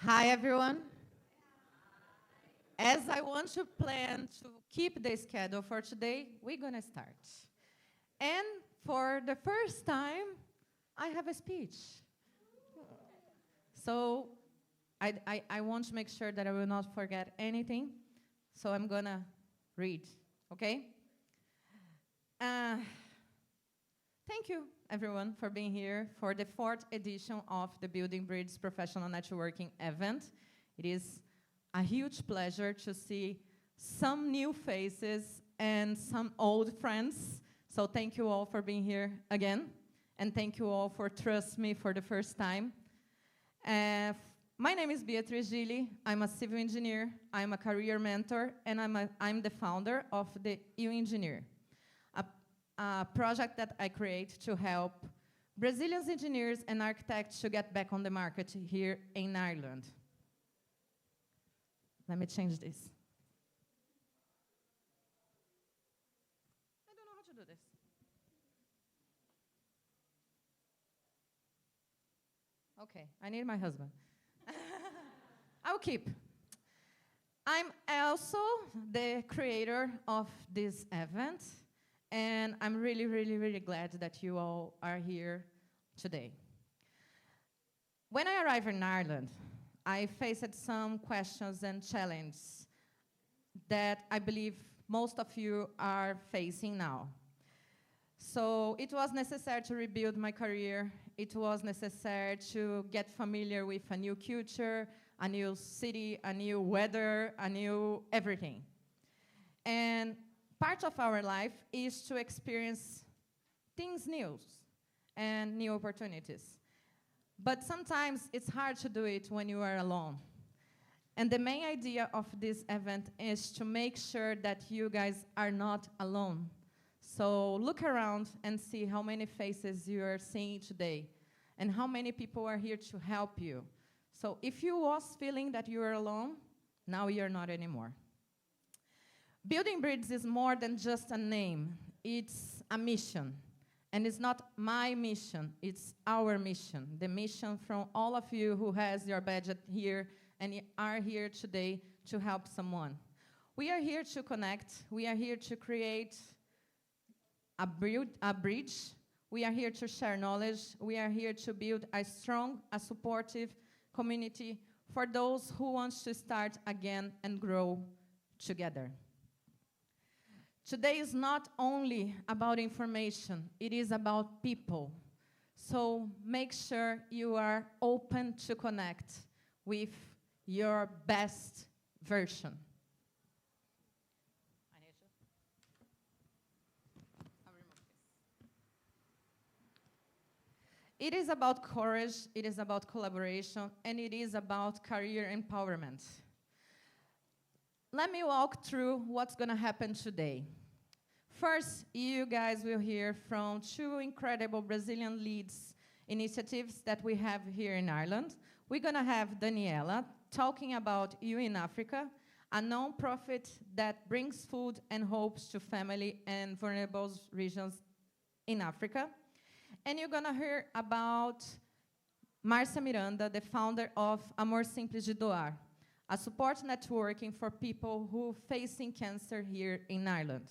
Hi, everyone. As I want to plan to keep the schedule for today, we're going to start. And for the first time, I have a speech. So I want to make sure that I will not forget anything. So I'm going to read, okay? Thank you, everyone, for being here for the 4th edition of the Building Bridges Professional Networking event. It is a huge pleasure to see some new faces and some old friends. So thank you all for being here again. And thank you all for trusting me for the first time. My name is Beatriz Gilli. I'm a civil engineer. I'm a career mentor. And I'm the founder of the eu.engineer, a project that I create to help Brazilian engineers and architects to get back on the market here in Ireland. Let me change this. I don't know how to do this. Okay, I need my husband. I'll keep. I'm also the creator of this event. And I'm really, really, really glad that you all are here today. When I arrived in Ireland, I faced some questions and challenges that I believe most of you are facing now. So it was necessary to rebuild my career. It was necessary to get familiar with a new culture, a new city, a new weather, a new everything. And part of our life is to experience things new and new opportunities. But sometimes it's hard to do it when you are alone. And the main idea of this event is to make sure that you guys are not alone. So look around and see how many faces you are seeing today and how many people are here to help you. So if you was feeling that you are alone, now you're not anymore. Building Bridges is more than just a name. It's a mission. And it's not my mission, it's our mission. The mission from all of you who has your budget here and are here today to help someone. We are here to connect. We are here to create a bridge. We are here to share knowledge. We are here to build a strong, supportive community for those who want to start again and grow together. Today is not only about information, it is about people. So make sure you are open to connect with your best version. It is about courage, it is about collaboration, and it is about career empowerment. Let me walk through what's going to happen today. First, you guys will hear from 2 incredible Brazilian leads initiatives that we have here in Ireland. We're going to have Daniella talking about You in Africa, a non-profit that brings food and hopes to family and vulnerable regions in Africa. And you're going to hear about Marcia Miranda, the founder of Amor de Doar, a support networking for people who are facing cancer here in Ireland.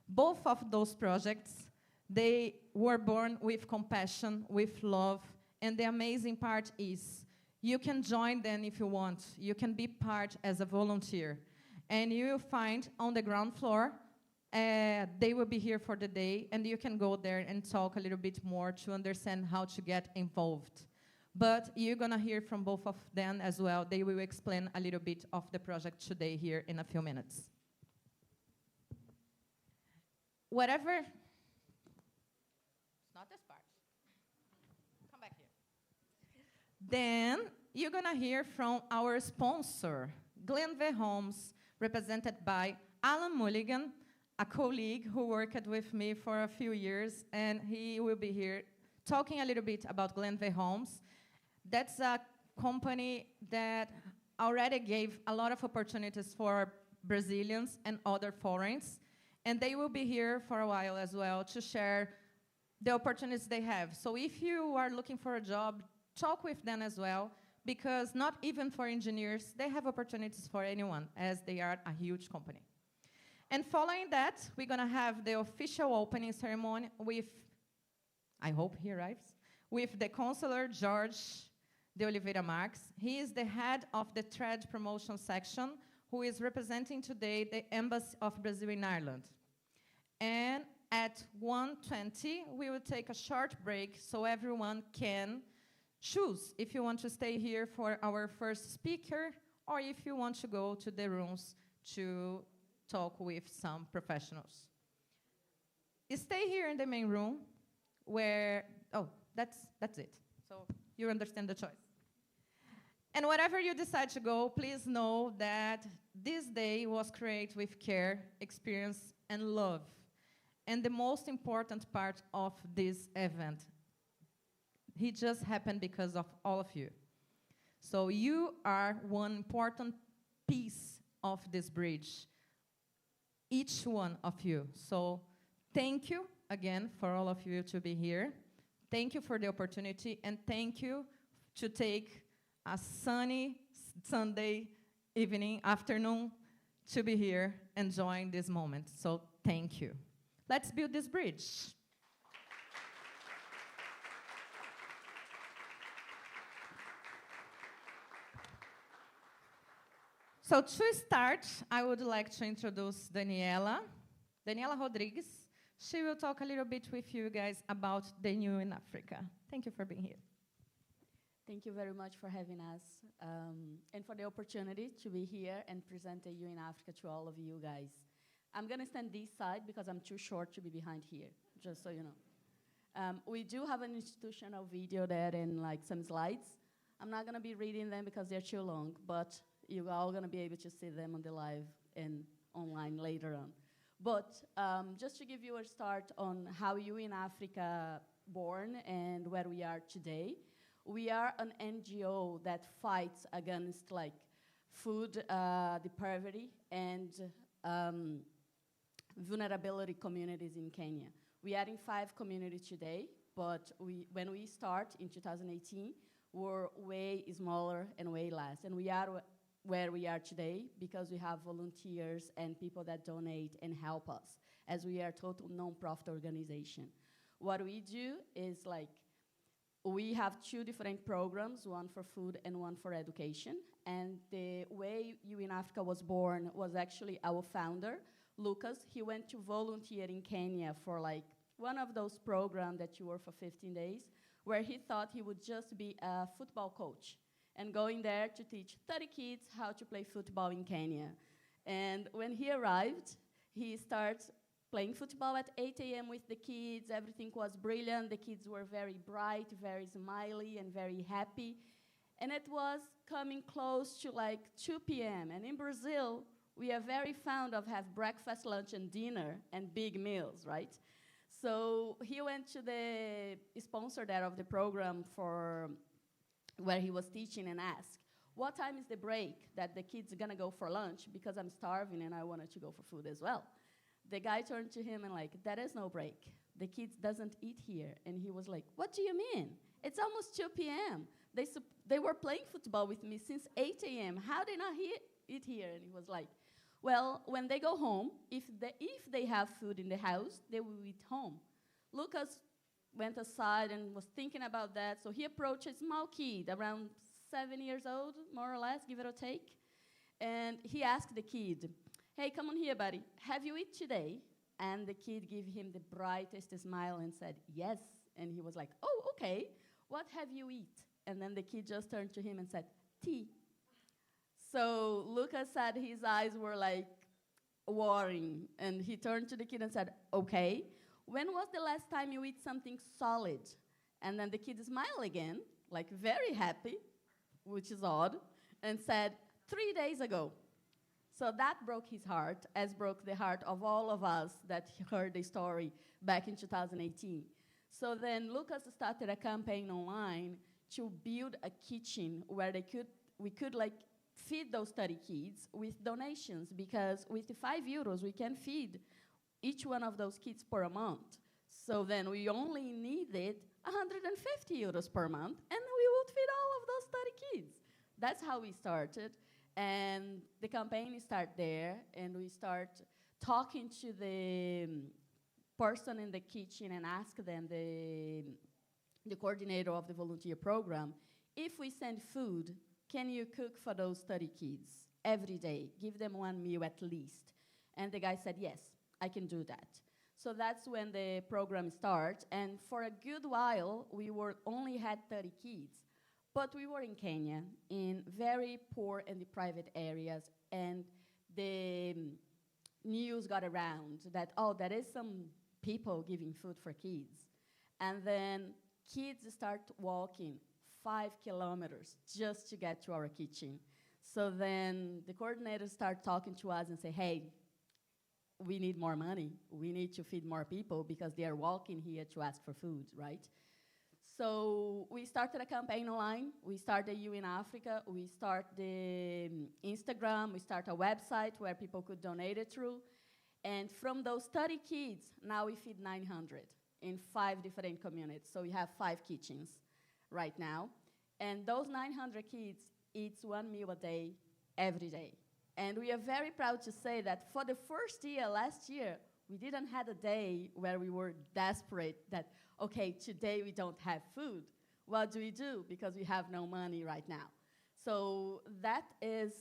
Both of those projects, they were born with compassion, with love, and the amazing part is you can join them if you want. You can be part as a volunteer. And you will find on the ground floor, they will be here for the day, and you can go there and talk a little bit more to understand how to get involved. But you're going to hear from both of them as well. They will explain a little bit of the project today here in a few minutes. Whatever, it's not this part. Come back here. Then you're going to hear from our sponsor, Glenveagh Holmes, represented by Allan Mulligan, a colleague who worked with me for a few years, and he will be here talking a little bit about Glenveagh Holmes. That's a company that already gave a lot of opportunities for Brazilians and other foreigners, and they will be here for a while as well to share the opportunities they have. So if you are looking for a job, talk with them as well, because not even for engineers, they have opportunities for anyone, as they are a huge company. And following that, we're going to have the official opening ceremony with, I hope he arrives, with the Counsellor, George de Oliveira Marques. He is the head of the trade promotion section, who is representing today the Embassy of Brazil in Ireland. And at 1:20, we will take a short break so everyone can choose if you want to stay here for our first speaker or if you want to go to the rooms to talk with some professionals. Stay here in the main room where, that's it. So you understand the choice. And wherever you decide to go, please know that this day was created with care, experience, and love. And the most important part of this event, it just happened because of all of you. So you are one important piece of this bridge, each one of you. So thank you again for all of you to be here. Thank you for the opportunity, and thank you to take a sunny Sunday evening, afternoon, to be here and join this moment. So thank you. Let's build this bridge. So to start, I would like to introduce Daniella Rodrigues. She will talk a little bit with you guys about the new in Africa. Thank you for being here. Thank you very much for having us and for the opportunity to be here and present the EU in Africa to all of you guys. I'm going to stand this side because I'm too short to be behind here, just so you know. We do have an institutional video there and like some slides. I'm not going to be reading them because they're too long, but you're all going to be able to see them on the live and online later on. But just to give you a start on how EU in Africa born and where we are today, we are an NGO that fights against like food poverty and vulnerability communities in Kenya. We are in 5 communities today, but when we start in 2018, we're way smaller and way less. And we are where we are today because we have volunteers and people that donate and help us, as we are a total non-profit organization. What we do is like, we have 2 different programs, one for food and one for education. And the way EU in Africa was born was actually our founder, Lucas. He went to volunteer in Kenya for like one of those programs that you work for 15 days, where he thought he would just be a football coach and going there to teach 30 kids how to play football in Kenya. And when he arrived, he starts playing football at 8 a.m. with the kids. Everything was brilliant. The kids were very bright, very smiley, and very happy. And it was coming close to like 2 p.m. And in Brazil, we are very fond of have breakfast, lunch, and dinner, and big meals, right? So he went to the sponsor there of the program for where he was teaching and asked, what time is the break that the kids are gonna go for lunch? Because I'm starving and I wanted to go for food as well. The guy turned to him and like, there is no break. The kids doesn't eat here. And he was like, what do you mean? It's almost 2 p.m. They were playing football with me since 8 a.m. How they not eat here? And he was like, well, when they go home, if they have food in the house, they will eat home. Lucas went aside and was thinking about that. So he approached a small kid, around 7 years old, more or less, give it or take. And he asked the kid, hey, come on here, buddy. Have you eaten today? And the kid gave him the brightest smile and said, yes. And he was like, oh, okay. What have you eaten? And then the kid just turned to him and said, tea. So Lucas said his eyes were like watering. And he turned to the kid and said, okay. When was the last time you ate something solid? And then the kid smiled again, like very happy, which is odd, and said, 3 days ago. So that broke his heart, as broke the heart of all of us that heard the story back in 2018. So then Lucas started a campaign online to build a kitchen where we could like feed those 30 kids with donations, because with the €5 we can feed each one of those kids per month. So then we only needed €150 per month, and we would feed all of those 30 kids. That's how we started. And the campaign start there, and we start talking to the person in the kitchen and ask them, the coordinator of the volunteer program, if we send food, can you cook for those 30 kids every day? Give them one meal at least. And the guy said, yes, I can do that. So that's when the program starts. And for a good while, we only had 30 kids. But we were in Kenya, in very poor and deprived areas, and the news got around that, oh, there is some people giving food for kids. And then kids start walking 5 kilometers just to get to our kitchen. So then the coordinators start talking to us and say, hey, we need more money. We need to feed more people because they are walking here to ask for food, right? So we started a campaign online. We started You in Africa. We started the Instagram. We started a website where people could donate it through. And from those 30 kids, now we feed 900 in 5 different communities. So we have 5 kitchens right now. And those 900 kids eat 1 meal a day, every day. And we are very proud to say that for the first year, last year, we didn't have a day where we were desperate that, okay, today we don't have food. What do we do? Because we have no money right now. So that is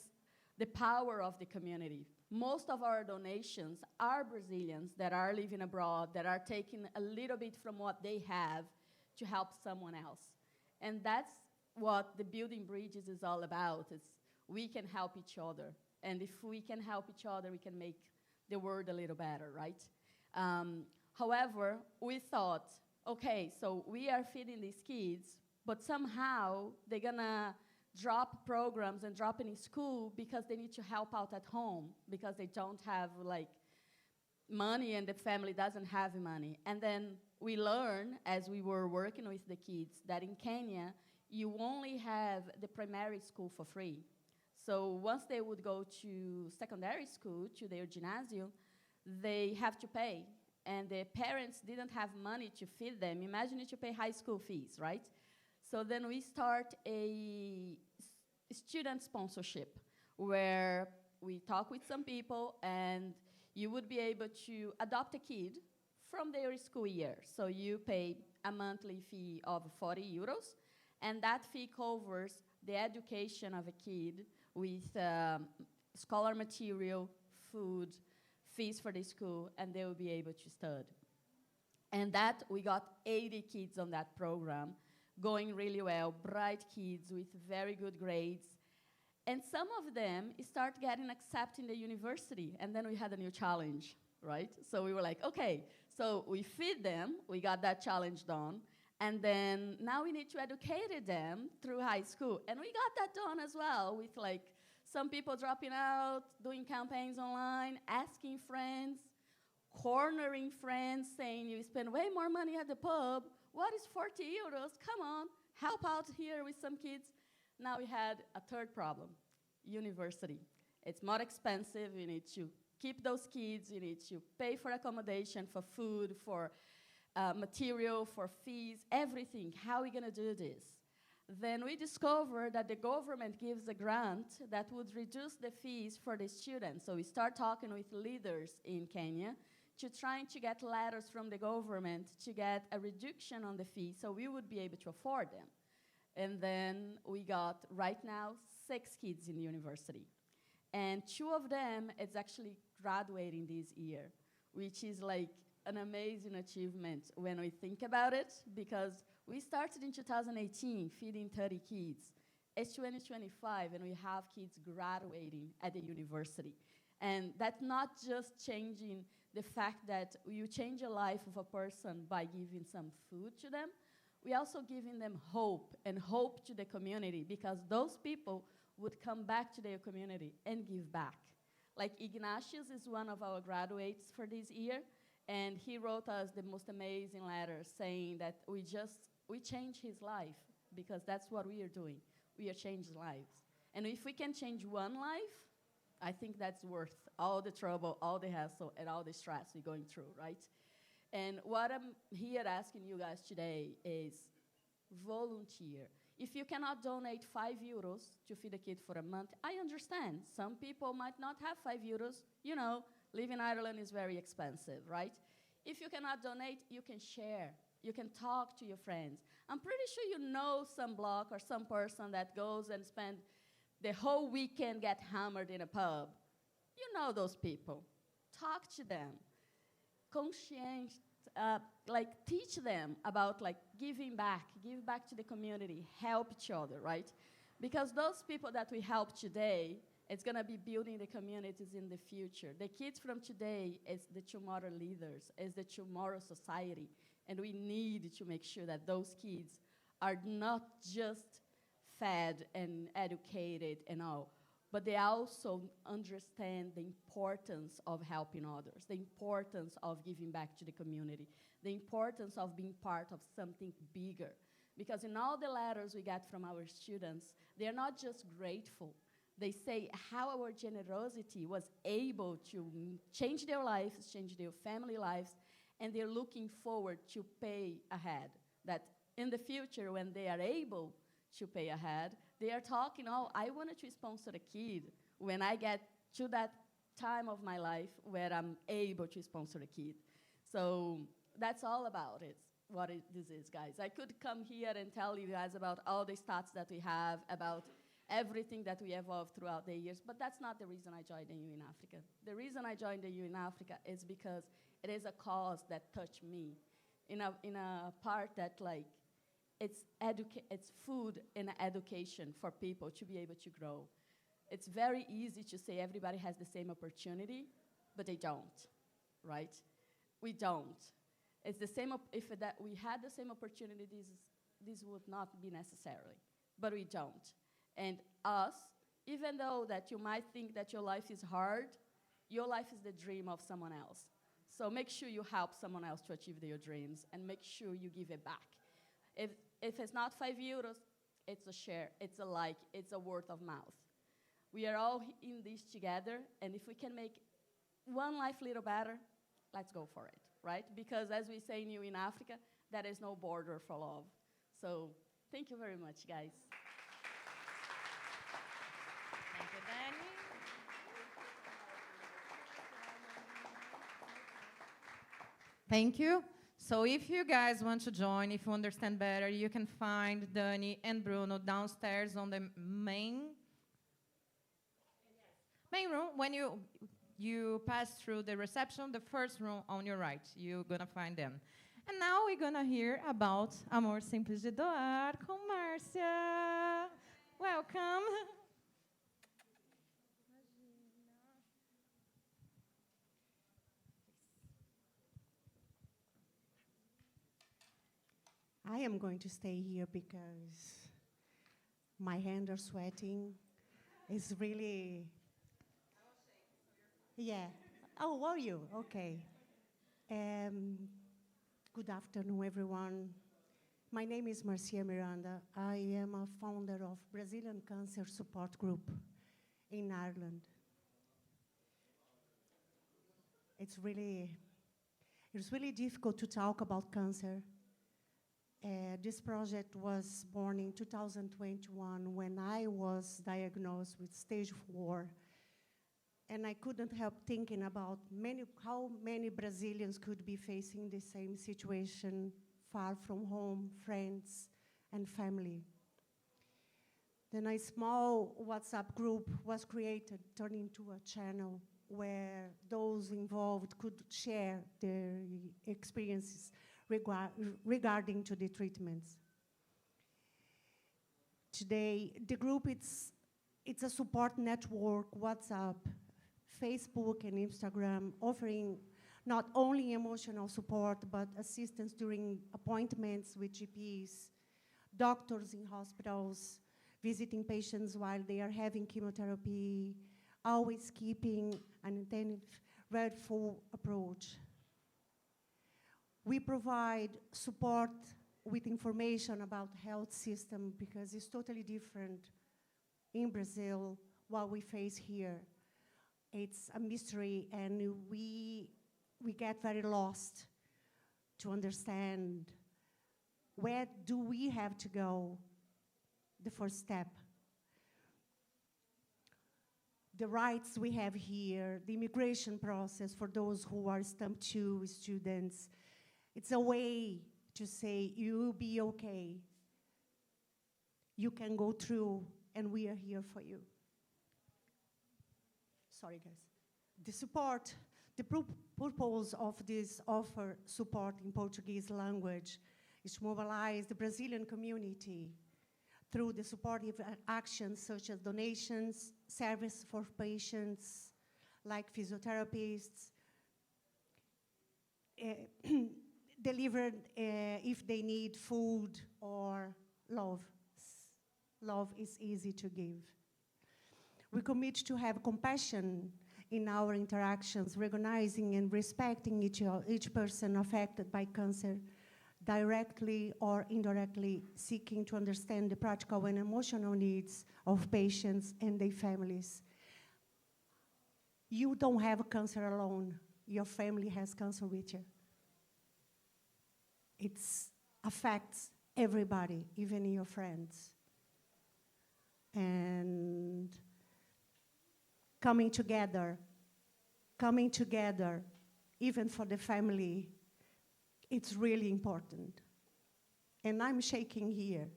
the power of the community. Most of our donations are Brazilians that are living abroad, that are taking a little bit from what they have to help someone else. And that's what the Building Bridges is all about. It's we can help each other. And if we can help each other, we can make the world a little better, right? However, we thought, okay, so we are feeding these kids, but somehow they're gonna drop programs and drop in school because they need to help out at home because they don't have like money and the family doesn't have money. And then we learned as we were working with the kids that in Kenya, you only have the primary school for free. So once they would go to secondary school, to their gymnasium, they have to pay. And the parents didn't have money to feed them. Imagine you to pay high school fees, right? So then we start a student sponsorship where we talk with some people and you would be able to adopt a kid from their school year. So you pay a monthly fee of 40 euros, and that fee covers the education of a kid with scholar material, food, fees for the school, and they will be able to study. And that, we got 80 kids on that program, going really well, bright kids with very good grades. And some of them start getting accepted in the university, and then we had a new challenge, right? So we were like, okay, so we feed them, we got that challenge done, and then now we need to educate them through high school. And we got that done as well with like some people dropping out, doing campaigns online, asking friends, cornering friends, saying you spend way more money at the pub. What is 40 euros? Come on, help out here with some kids. Now we had a third problem, university. It's more expensive. You need to keep those kids. You need to pay for accommodation, for food, for material, for fees, everything. How are we going to do this? Then we discovered that the government gives a grant that would reduce the fees for the students. So we start talking with leaders in Kenya to trying to get letters from the government to get a reduction on the fee so we would be able to afford them. And then we got, right now, 6 kids in the university. And 2 of them is actually graduating this year, which is like an amazing achievement when we think about it, because we started in 2018 feeding 30 kids. It's 2025, and we have kids graduating at the university. And that's not just changing the fact that you change the life of a person by giving some food to them. We also giving them hope, and hope to the community, because those people would come back to their community and give back. Like Ignatius is one of our graduates for this year, and he wrote us the most amazing letter saying that we change his life, because that's what we are doing. We are changing lives. And if we can change one life, I think that's worth all the trouble, all the hassle, and all the stress we're going through, right? And what I'm here asking you guys today is volunteer. If you cannot donate €5 to feed a kid for a month, I understand. Some people might not have €5. You know, living in Ireland is very expensive, right? If you cannot donate, you can share. You can talk to your friends. I'm pretty sure you know some bloke or some person that goes and spend the whole weekend get hammered in a pub. You know those people. Talk to them. Teach them about give back to the community, help each other, right? Because those people that we help today, it's gonna be building the communities in the future. The kids from today is the tomorrow leaders, is the tomorrow society, and we need to make sure that those kids are not just fed and educated and all, but they also understand the importance of helping others, the importance of giving back to the community, the importance of being part of something bigger. Because in all the letters we get from our students, they're not just grateful. They say how our generosity was able to change their lives, change their family lives, and they're looking forward to pay ahead. That in the future, when they are able to pay ahead, they are talking, oh, I wanted to sponsor a kid when I get to that time of my life where I'm able to sponsor a kid. So that's all about it, this is, guys. I could come here and tell you guys about all the stats that we have, about everything that we evolved throughout the years, but that's not the reason I joined the EU in Africa. The reason I joined the EU in Africa is because it is a cause that touched me in a part that it's food and education for people to be able to grow. It's very easy to say everybody has the same opportunity, but they don't, right? We don't. It's the same, if we had the same opportunity, this would not be necessarily, but we don't. And us, even though that you might think that your life is hard, your life is the dream of someone else. So make sure you help someone else to achieve their dreams, and make sure you give it back. If it's not €5, it's a share, it's a like, it's a word of mouth. We are all in this together, and if we can make one life a little better, let's go for it, right? Because as we say new in Africa, there is no border for love. So thank you very much, guys. Thank you, Danny. Thank you. So if you guys want to join, if you understand better, you can find Dani and Bruno downstairs on the main room. When you pass through the reception, the first room on your right, you're gonna find them. And now we're gonna hear about Amor Simples de Doar com Marcia. Welcome. I am going to stay here because my hands are sweating. It's really... Yeah. Oh, are you? Okay. Good afternoon, everyone. My name is Marcia Miranda. I am a founder of Brazilian Cancer Support Group in Ireland. It's really difficult to talk about cancer. This project was born in 2021 when I was diagnosed with stage 4. And I couldn't help thinking about how many Brazilians could be facing the same situation, far from home, friends, and family. Then a small WhatsApp group was created, turned into a channel where those involved could share their experiences regarding to the treatments. Today, the group, it's a support network, WhatsApp, Facebook, and Instagram, offering not only emotional support, but assistance during appointments with GPs, doctors in hospitals, visiting patients while they are having chemotherapy, always keeping an attentive, respectful approach. We provide support with information about health system because it's totally different in Brazil what we face here. It's a mystery, and we get very lost to understand where do we have to go the first step. The rights we have here, the immigration process for those who are stamp 2 students, it's a way to say, you'll be okay. You can go through, and we are here for you. Sorry, guys. The support, the purpose of this offer support in Portuguese language is to mobilize the Brazilian community through the supportive actions such as donations, service for patients, like physiotherapists, delivered if they need food or love. Love is easy to give. We commit to have compassion in our interactions, recognizing and respecting each person affected by cancer, directly or indirectly seeking to understand the practical and emotional needs of patients and their families. You don't have cancer alone. Your family has cancer with you. It affects everybody, even your friends. And coming together, even for the family, it's really important. And I'm shaking here,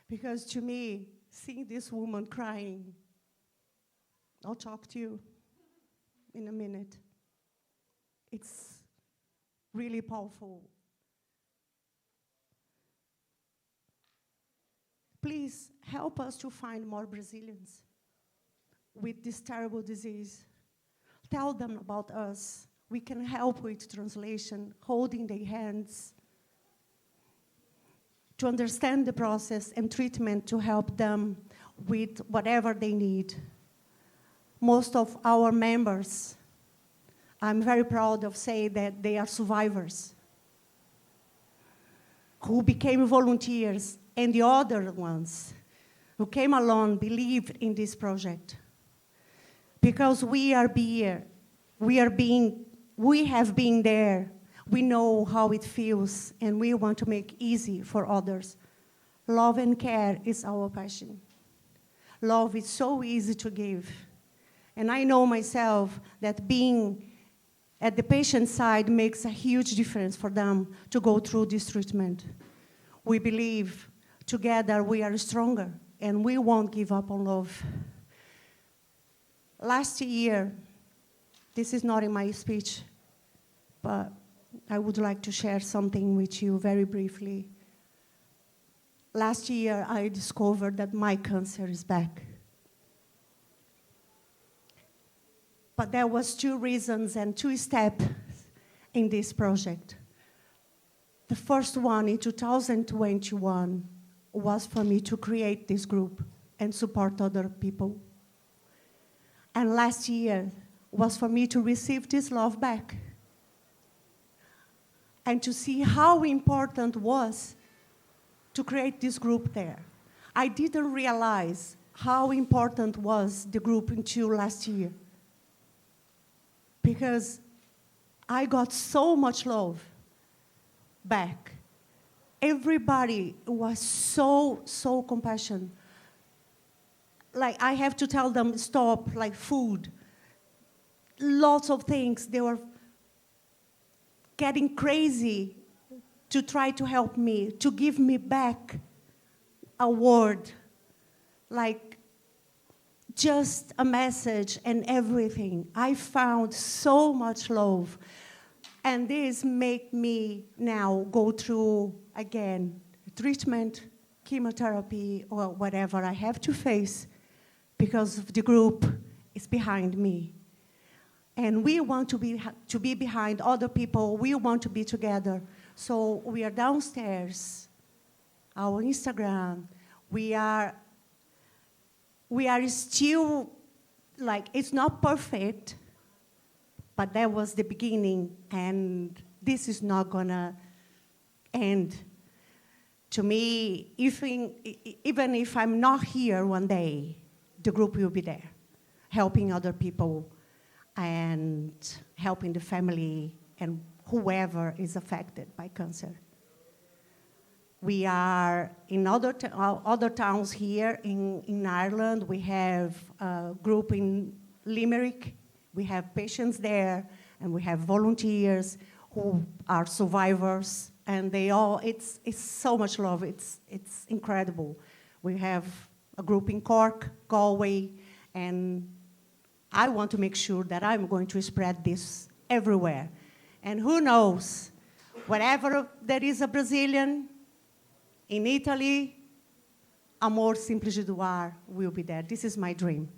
because to me, seeing this woman crying, I'll talk to you in a minute, it's really powerful. Please help us to find more Brazilians with this terrible disease. Tell them about us. We can help with translation, holding their hands, to understand the process and treatment to help them with whatever they need. Most of our members, I'm very proud of saying that they are survivors who became volunteers, and the other ones who came along believed in this project. Because we have been there, we know how it feels, and we want to make easy for others. Love and care is our passion. Love is so easy to give. And I know myself that being at the patient side makes a huge difference for them to go through this treatment. We believe together we are stronger, and we won't give up on love. Last year, this is not in my speech, but I would like to share something with you very briefly. Last year, I discovered that my cancer is back. But there was 2 reasons and 2 steps in this project. The first one in 2021 was for me to create this group and support other people. And last year was for me to receive this love back and to see how important it was to create this group there. I didn't realize how important was the group until last year, because I got so much love back. Everybody was so compassionate. Like, I have to tell them, stop, like food. Lots of things. They were getting crazy to try to help me, to give me back a word, like just a message and everything. I found so much love. And this made me now go through, again, treatment, chemotherapy, or whatever I have to face, because the group is behind me. And we want to be behind other people. We want to be together. So we are downstairs, our Instagram. We are still, like, it's not perfect, but that was the beginning, and this is not gonna end. To me, even if I'm not here one day, the group will be there, helping other people and helping the family and whoever is affected by cancer. We are in other towns here in Ireland. We have a group in Limerick. We have patients there, and we have volunteers who are survivors, and it's so much love. It's incredible. We have a group in Cork, Galway, and I want to make sure that I'm going to spread this everywhere. And who knows, wherever there is a Brazilian, in Italy, Amor, Doar will be there. This is my dream,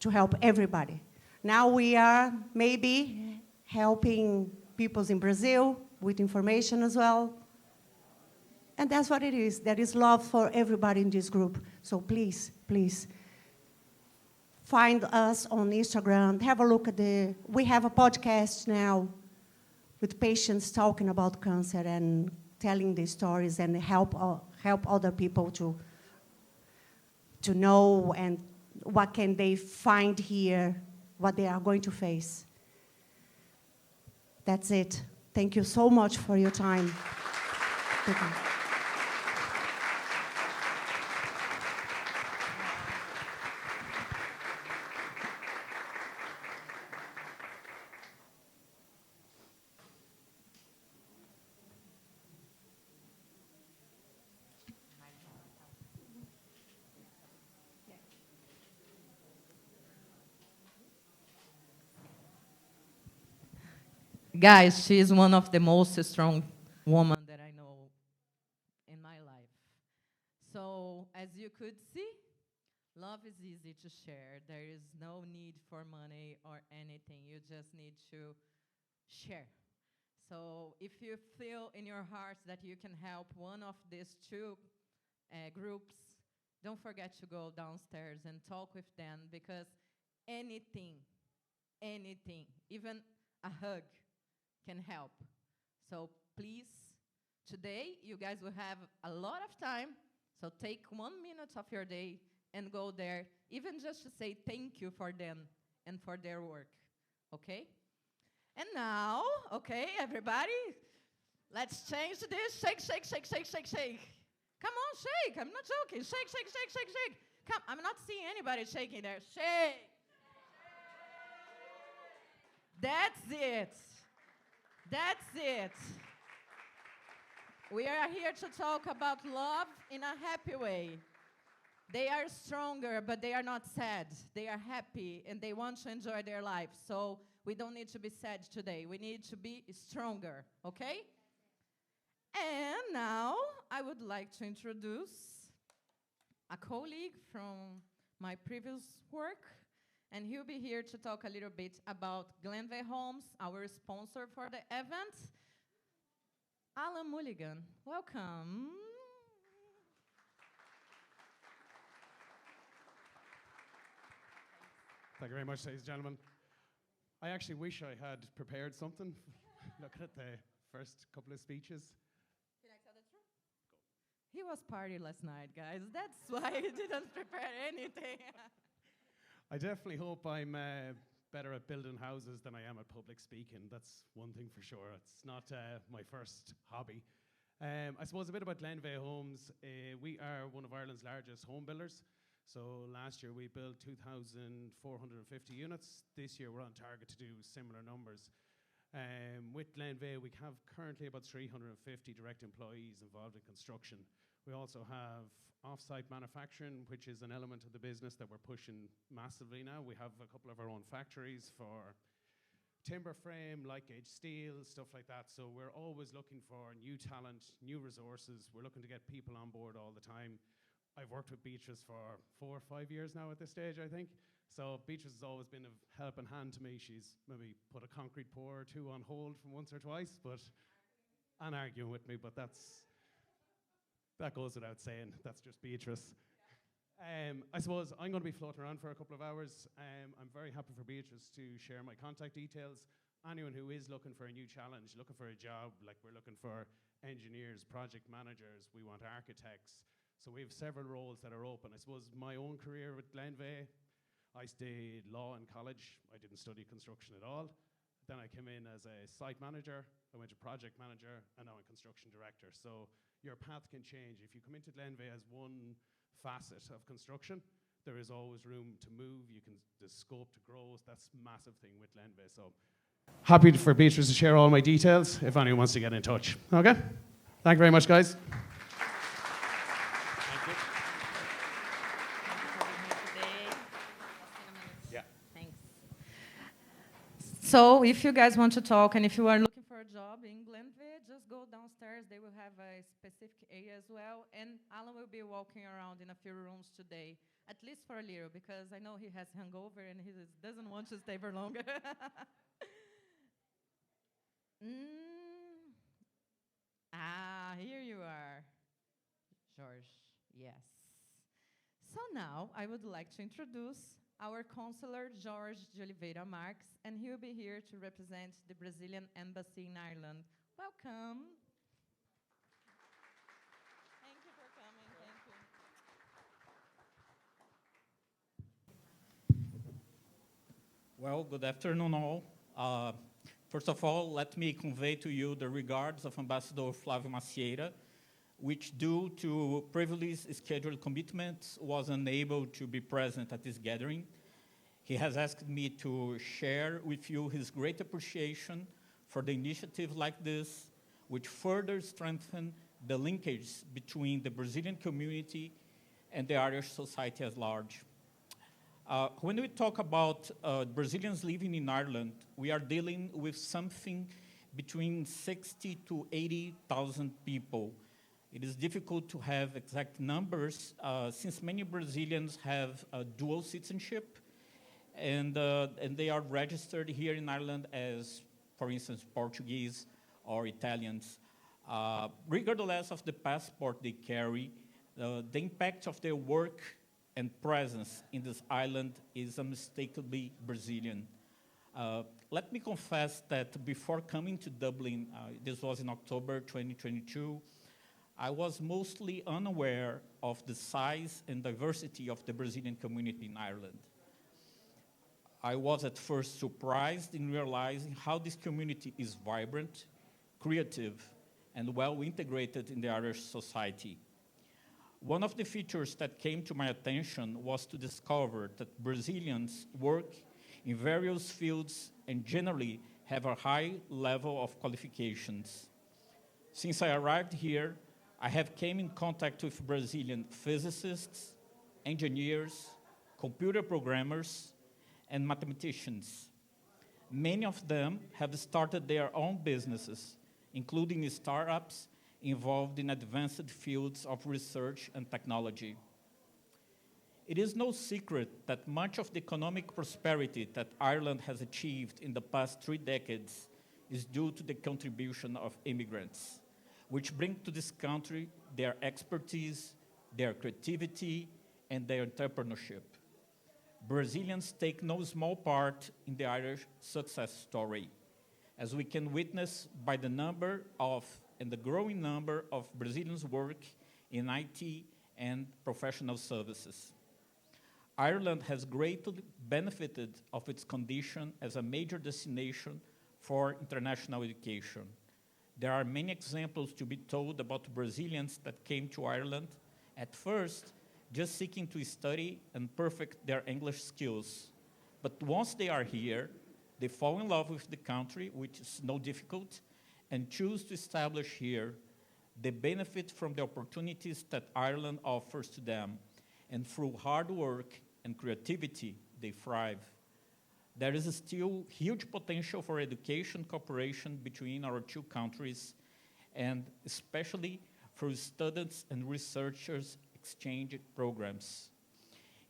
to help everybody. Now we are maybe helping people in Brazil with information as well. And that's what it is. There is love for everybody in this group. So please, please, find us on Instagram. Have a look at we have a podcast now with patients talking about cancer and telling these stories and help other people to know and what can they find here, what they are going to face. That's it. Thank you so much for your time. Guys, she is one of the most strong women that I know in my life. So, as you could see, love is easy to share. There is no need for money or anything. You just need to share. So, if you feel in your heart that you can help one of these two groups, don't forget to go downstairs and talk with them, because anything, even a hug, can help. So please, today you guys will have a lot of time, so take 1 minute of your day and go there, even just to say thank you for them and for their work, okay? And now, okay, everybody, let's change this. Shake, shake, shake, shake, shake, shake. Come on, shake. I'm not joking. Shake, shake, shake, shake, shake. Come, I'm not seeing anybody shaking there. Shake. That's it. That's it. We are here to talk about love in a happy way. They are stronger, but they are not sad. They are happy, and they want to enjoy their life. So we don't need to be sad today. We need to be stronger, okay? And now I would like to introduce a colleague from my previous work, and he'll be here to talk a little bit about Glenveagh Holmes, our sponsor for the event. Allan Mulligan, welcome. Thank you very much, ladies and gentlemen. I actually wish I had prepared something. Looking at the first couple of speeches. Can I tell the truth? He was party last night, guys. That's why he didn't prepare anything. I definitely hope I'm better at building houses than I am at public speaking. That's one thing for sure. It's not my first hobby. I suppose a bit about Glenveagh Homes. We are one of Ireland's largest home builders. So last year we built 2,450 units. This year we're on target to do similar numbers. With Glenveagh, we have currently about 350 direct employees involved in construction. We also have off-site manufacturing, which is an element of the business that we're pushing massively now. We have a couple of our own factories for timber frame, light gauge steel, stuff like that. So we're always looking for new talent, new resources. We're looking to get people on board all the time. I've worked with Beatriz for 4 or 5 years now at this stage, I think. So Beatriz has always been a helping hand to me. She's maybe put a concrete pour or two on hold from once or twice, and arguing with me, but that goes without saying. That's just Beatriz. I suppose I'm going to be floating around for a couple of hours. I'm very happy for Beatriz to share my contact details. Anyone who is looking for a new challenge, looking for a job, like we're looking for engineers, project managers, we want architects. So we have several roles that are open. I suppose my own career with Glenveagh, I studied law in college. I didn't study construction at all. Then I came in as a site manager. I went to project manager, and now I'm construction director. So your path can change. If you come into Glenveagh as one facet of construction, there is always room to move. The scope to grow. That's a massive thing with Glenveagh. So happy for Beatriz to share all my details if anyone wants to get in touch. Okay? Thank you very much, guys. So if you guys want to talk and if you are looking for a job in Glenveagh, just go downstairs. They will have a specific area as well. And Allan will be walking around in a few rooms today, at least for a little, because I know he has hangover and he doesn't want to stay for longer. Here you are, George. Yes. So now I would like to introduce our Counsellor, Jorge de Oliveira Marques, and he will be here to represent the Brazilian Embassy in Ireland. Welcome. Thank you for coming. Thank you. Well, good afternoon all. First of all, let me convey to you the regards of Ambassador Flávio Macieira, which due to privileged scheduled commitments was unable to be present at this gathering. He has asked me to share with you his great appreciation for the initiative like this, which further strengthen the linkage between the Brazilian community and the Irish society at large. When we talk about Brazilians living in Ireland, we are dealing with something between 60 to 80,000 people. It is difficult to have exact numbers since many Brazilians have dual citizenship and they are registered here in Ireland as, for instance, Portuguese or Italians. Regardless of the passport they carry, the impact of their work and presence in this island is unmistakably Brazilian. Let me confess that before coming to Dublin, this was in October 2022, I was mostly unaware of the size and diversity of the Brazilian community in Ireland. I was at first surprised in realizing how this community is vibrant, creative, and well integrated in the Irish society. One of the features that came to my attention was to discover that Brazilians work in various fields and generally have a high level of qualifications. Since I arrived here, I have came in contact with Brazilian physicists, engineers, computer programmers, and mathematicians. Many of them have started their own businesses, including startups involved in advanced fields of research and technology. It is no secret that much of the economic prosperity that Ireland has achieved in the past 3 decades is due to the contribution of immigrants, which bring to this country their expertise, their creativity, and their entrepreneurship. Brazilians take no small part in the Irish success story, as we can witness by the number of and the growing number of Brazilians work in IT and professional services. Ireland has greatly benefited of its condition as a major destination for international education. There are many examples to be told about Brazilians that came to Ireland at first just seeking to study and perfect their English skills. But once they are here, they fall in love with the country, which is no difficult, and choose to establish here. They benefit from the opportunities that Ireland offers to them, and through hard work and creativity, they thrive. There is still huge potential for education cooperation between our 2 countries, and especially through students and researchers exchange programs.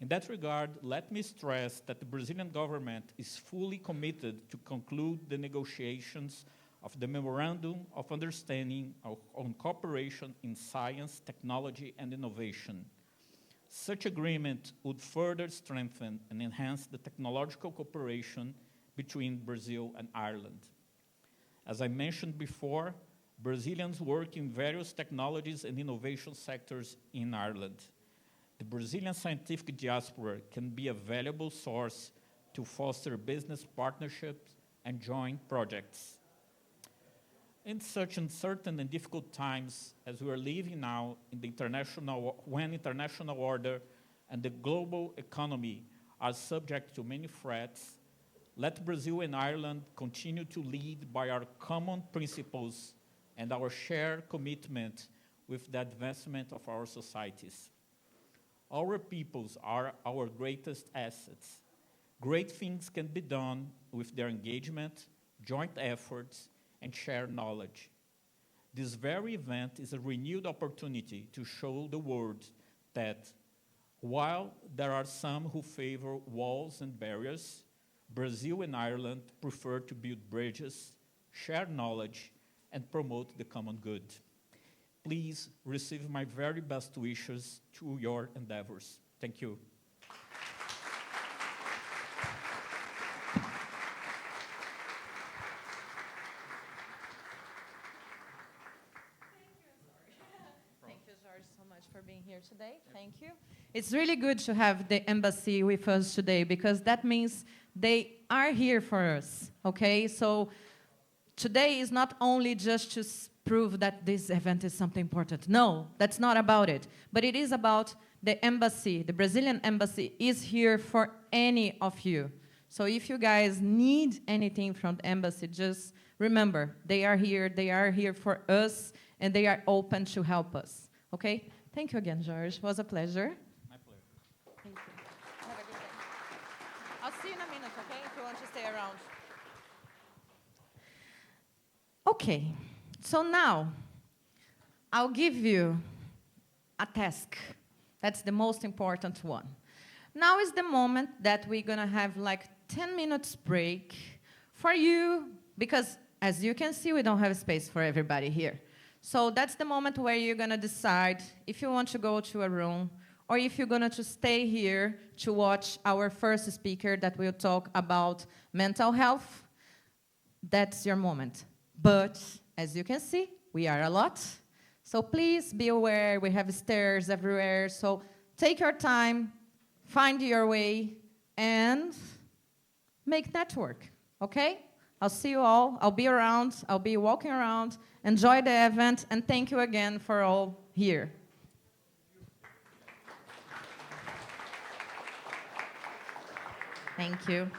In that regard, let me stress that the Brazilian government is fully committed to conclude the negotiations of the Memorandum of Understanding on Cooperation in Science, Technology, and Innovation. Such agreement would further strengthen and enhance the technological cooperation between Brazil and Ireland. As I mentioned before, Brazilians work in various technologies and innovation sectors in Ireland. The Brazilian scientific diaspora can be a valuable source to foster business partnerships and joint projects. in such uncertain and difficult times as we are living now in the when international order and the global economy are subject to many threats, let Brazil and Ireland continue to lead by our common principles and our shared commitment with the advancement of our societies. Our peoples are our greatest assets. Great things can be done with their engagement, joint efforts, and shared knowledge. This very event is a renewed opportunity to show the world that while there are some who favor walls and barriers, Brazil and Ireland prefer to build bridges, share knowledge, and promote the common good. Please receive my very best wishes to your endeavors. Thank you. Thank you, George, so much for being here today. Thank you. It's really good to have the embassy with us today because that means they are here for us, okay? So today is not only just to prove that this event is something important. No, that's not about it. But it is about the embassy. The Brazilian embassy is here for any of you. So if you guys need anything from the embassy, just remember, they are here for us, and they are open to help us, okay? Thank you again, George. It was a pleasure. My pleasure. Thank you. Have a good day. I'll see you in a minute, okay, if you want to stay around. Okay, so now I'll give you a task. That's the most important one. Now is the moment that we're going to have like 10 minutes break for you, because as you can see, we don't have space for everybody here. So that's the moment where you're going to decide if you want to go to a room or if you're going to stay here to watch our first speaker that will talk about mental health. That's your moment. But as you can see, we are a lot. So please be aware, we have stairs everywhere. So take your time, find your way, and make network, okay? I'll see you all. I'll be around. I'll be walking around. Enjoy the event, and thank you again for all here. Thank you.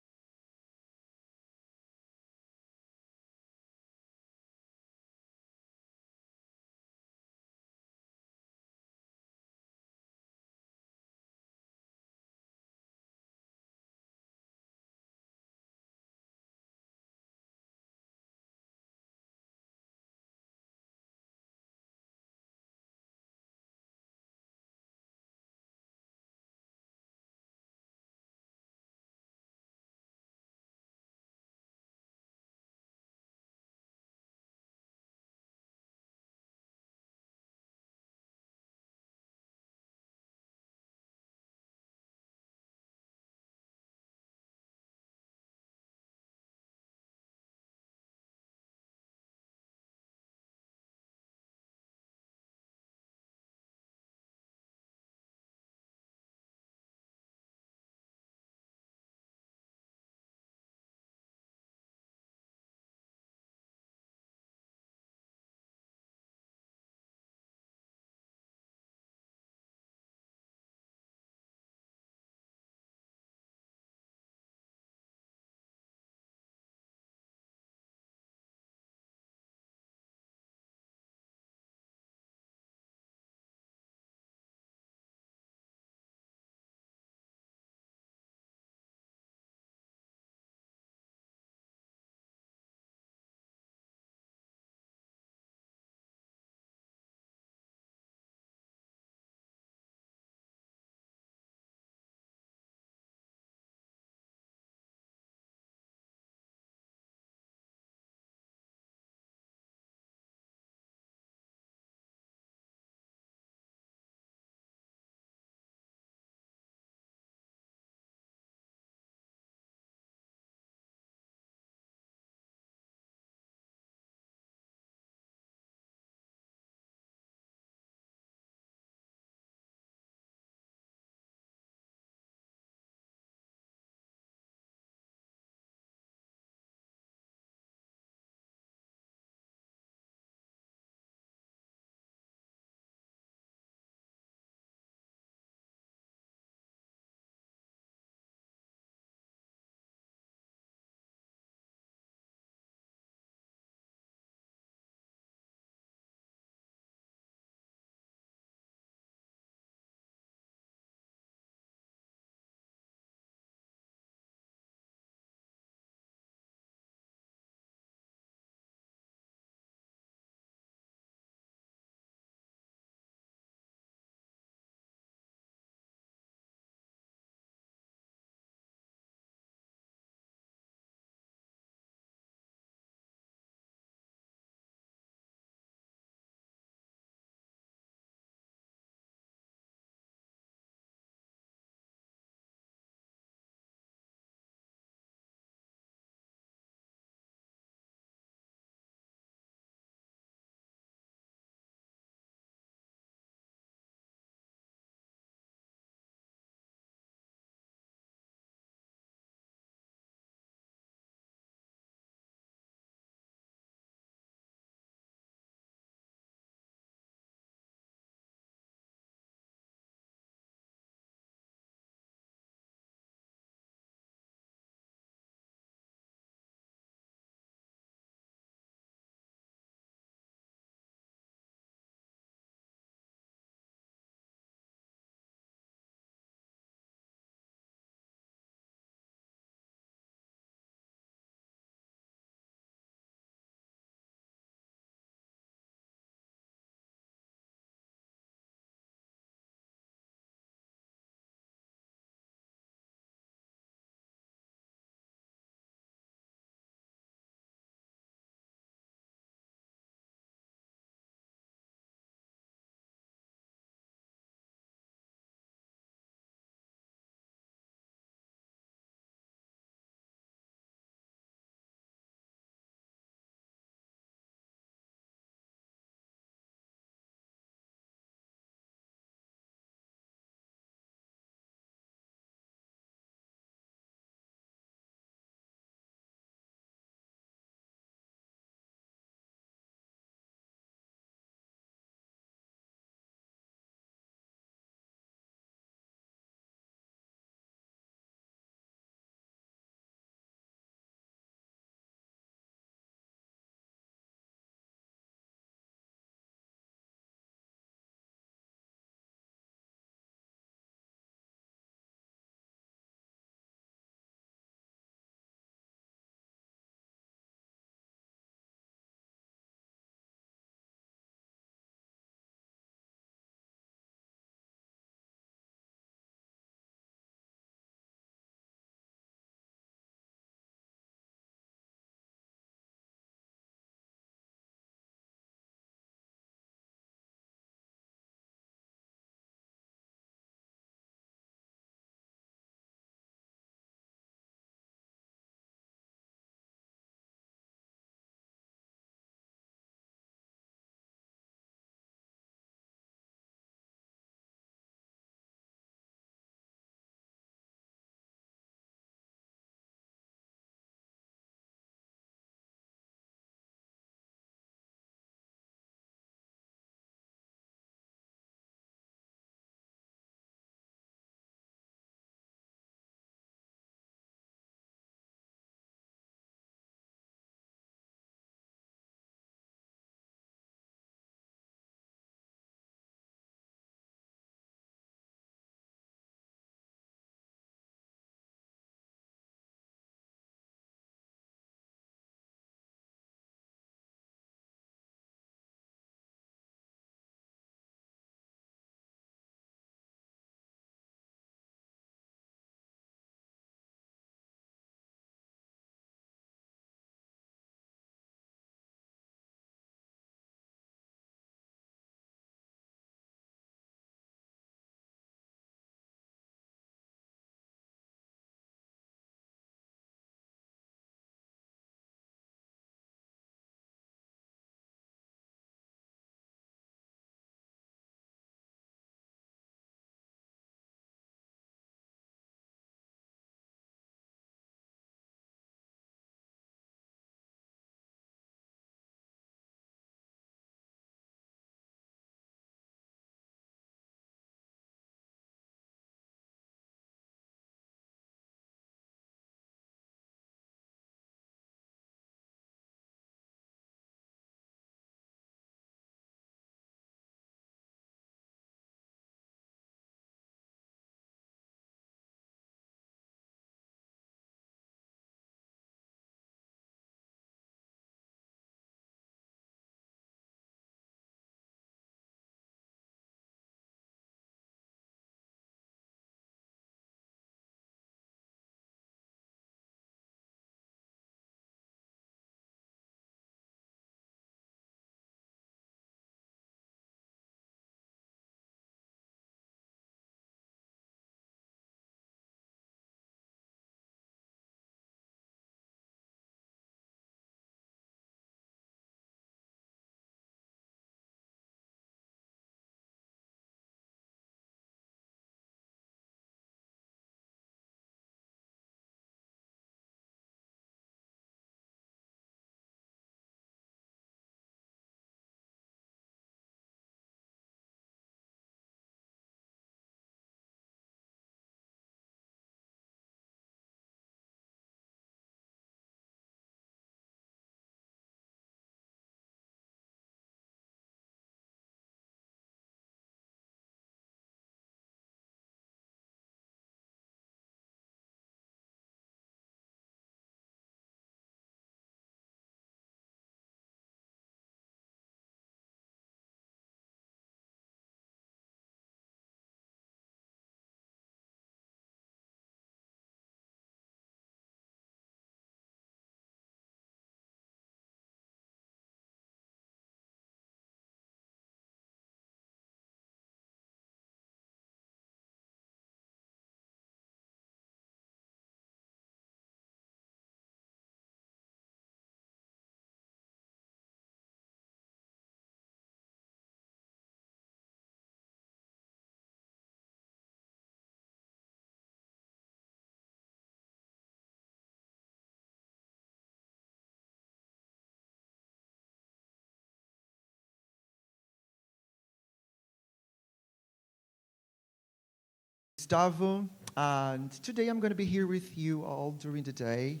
Gustavo, and today I'm going to be here with you all during the day,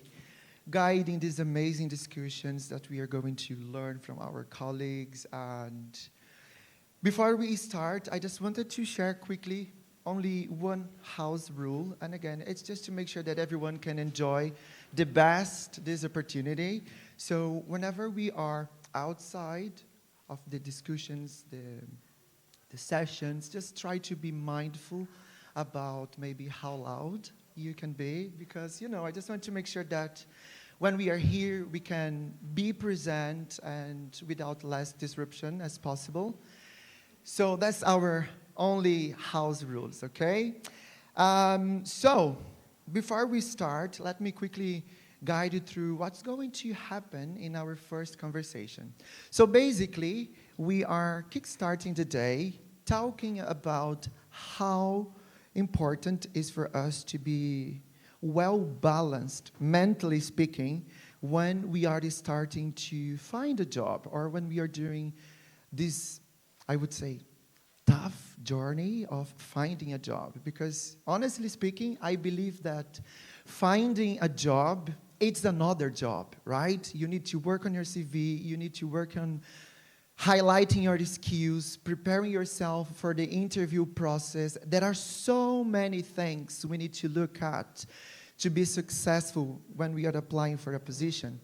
guiding these amazing discussions that we are going to learn from our colleagues. And before we start, I just wanted to share quickly only one house rule. And again, it's just to make sure that everyone can enjoy the best this opportunity. So whenever we are outside of the discussions, the sessions, just try to be mindful about maybe how loud you can be, because, you know, I just want to make sure that when we are here, we can be present and without less disruption as possible. So that's our only house rules, okay? So before we start, let me quickly guide you through what's going to happen in our first conversation. So basically, we are kickstarting the day talking about how important is for us to be well-balanced, mentally speaking, when we are starting to find a job or when we are doing this, I would say, tough journey of finding a job. Because honestly speaking, I believe that finding a job, it's another job, right? You need to work on your CV, you need to work on highlighting your skills, preparing yourself for the interview process. There are so many things we need to look at to be successful when we are applying for a position.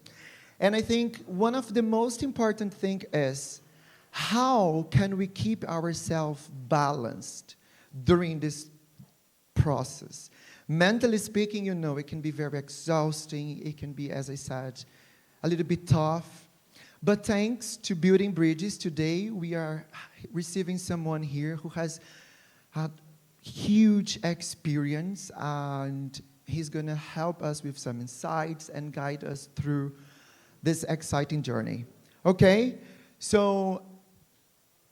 And I think one of the most important things is, how can we keep ourselves balanced during this process? Mentally speaking, you know, it can be very exhausting. It can be, as I said, a little bit tough. But thanks to Building Bridges, today we are receiving someone here who has had huge experience, and he's going to help us with some insights and guide us through this exciting journey. Okay? So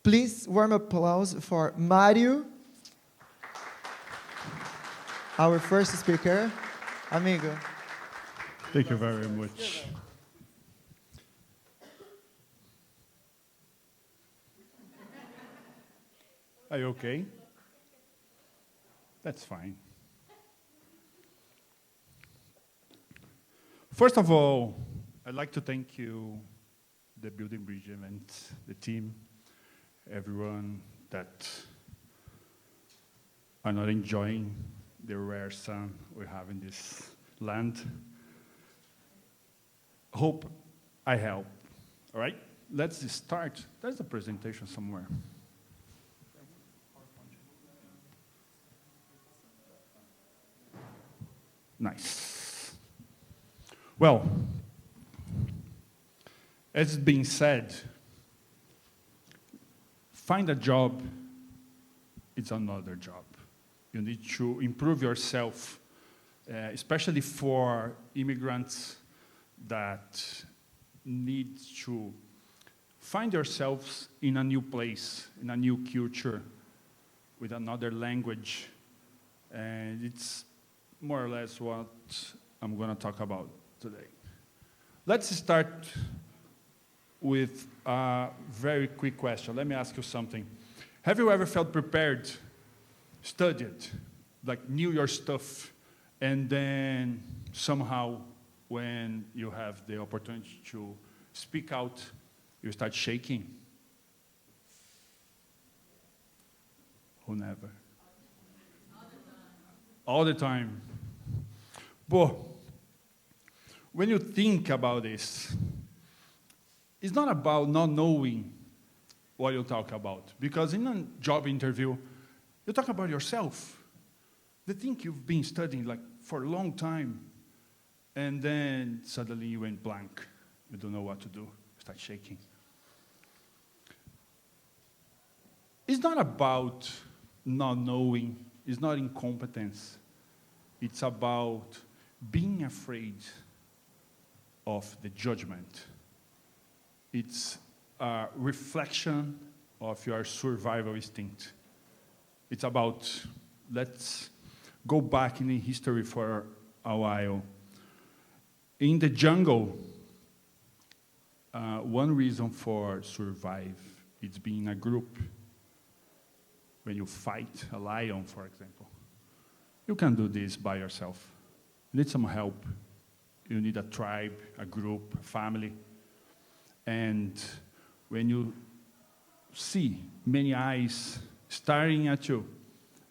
please, warm applause for Mario, our first speaker. Amigo. Thank you very much. Are you okay? That's fine. First of all, I'd like to thank you, the Building Bridge event, the team, everyone that are not enjoying the rare sun we have in this land. Hope I help. All right, let's start. There's a presentation somewhere. Nice. Well, as it's been said, find a job, it's another job. You need to improve yourself, especially for immigrants that need to find yourselves in a new place, in a new culture, with another language. And it's more or less what I'm going to talk about today. Let's start with a very quick question. Let me ask you something. Have you ever felt prepared, studied, like knew your stuff, and then somehow when you have the opportunity to speak out, you start shaking? Who never? All the time. But when you think about this, it's not about not knowing what you talk about. Because in a job interview, you talk about yourself. They think you've been studying like for a long time, and then suddenly you went blank. You don't know what to do. Start shaking. It's not about not knowing. It's not incompetence. It's about being afraid of the judgment. It's a reflection of your survival instinct. It's about, let's go back in the history for a while. In the jungle, one reason for survive is being a group. When you fight a lion, for example, you can't do this by yourself. You need some help. You need a tribe, a group, a family. And when you see many eyes staring at you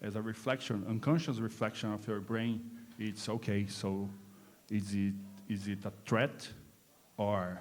as a reflection, unconscious reflection of your brain, it's okay, so is it a threat or